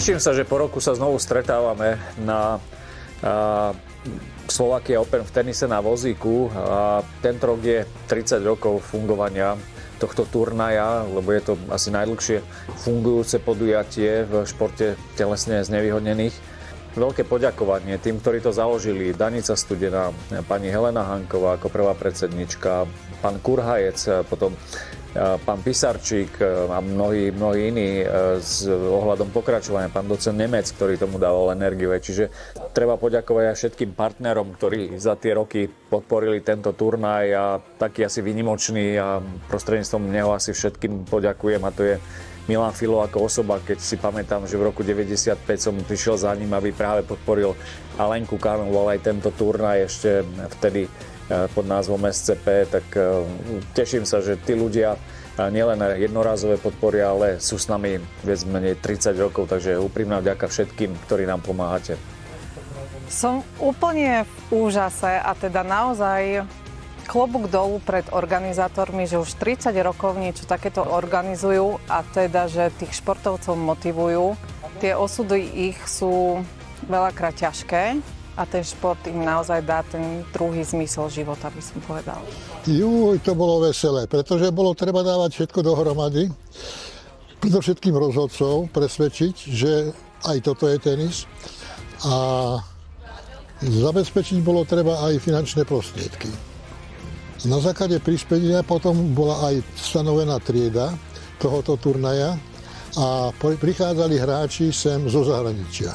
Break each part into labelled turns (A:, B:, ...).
A: Teším sa, že po roku sa znovu stretávame na Slovakia Open v tenise na vozíku. Tento rok je 30 rokov fungovania tohto turnaja, lebo je to asi najdlhšie fungujúce podujatie v športe telesne znevýhodnených. Veľké poďakovanie tým, ktorí to založili. Danica Studená, pani Helena Hanková ako prvá predsednička, pán Kurhajec, potom pán Pisarčík a mnohí iní s ohľadom pokračovania, pán docent Nemec, ktorý tomu dával energiu. Čiže treba poďakovať aj všetkým partnerom, ktorí za tie roky podporili tento turnaj a taký asi výnimočný a prostredníctvom neho asi všetkým poďakujem, a to je Milan Filo ako osoba. Keď si pamätám, že v roku 95 som prišiel za ním, aby práve podporil Alenku Karnovu, aj tento turnaj ešte vtedy pod názvom SCP, tak teším sa, že tí ľudia nielen jednorázové podporia, ale sú s nami viac menej 30 rokov, takže úprimná vďaka všetkým, ktorí nám pomáhate.
B: Som úplne v úžase a teda naozaj klobúk dolu pred organizátormi, že už 30 rokov niečo takéto organizujú a teda, že tých športovcov motivujú. Tie osudy ich sú veľakrát ťažké a ten šport im naozaj dá ten druhý zmysel života, by som povedal.
C: To bolo veselé, pretože bolo treba dávať všetko dohromady. Predovšetkým rozhodcov presvedčiť, že aj toto je tenis. A zabezpečiť bolo treba aj finančné prostriedky. Na základe prispenia potom bola aj stanovená trieda tohoto turnaja a prichádzali hráči sem zo zahraničia.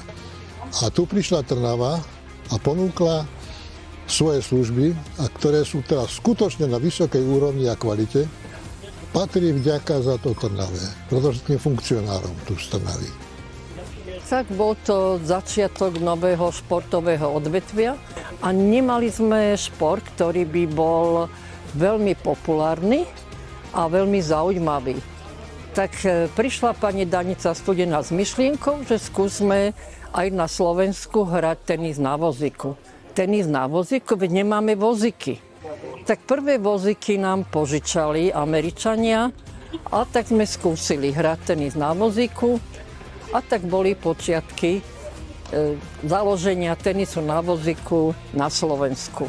C: A tu prišla Trnava a ponúkla svoje služby, a ktoré sú teraz skutočne na vysokej úrovni a kvalite, patrí vďaka za to Trnave, predovšetkým funkcionárom tu z Trnavy.
D: Tak bol to začiatok nového športového odvetvia a nemali sme šport, ktorý by bol veľmi populárny a veľmi zaujímavý. Tak prišla pani Danica Studená s myšlienkou, že skúsme aj na Slovensku hrať tenis na vozíku. Tenis na vozíku, veď nemáme vozíky. Tak prvé vozíky nám požičali Američania a tak sme skúsili hrať tenis na vozíku a tak boli počiatky založenia tenisu na vozíku na Slovensku.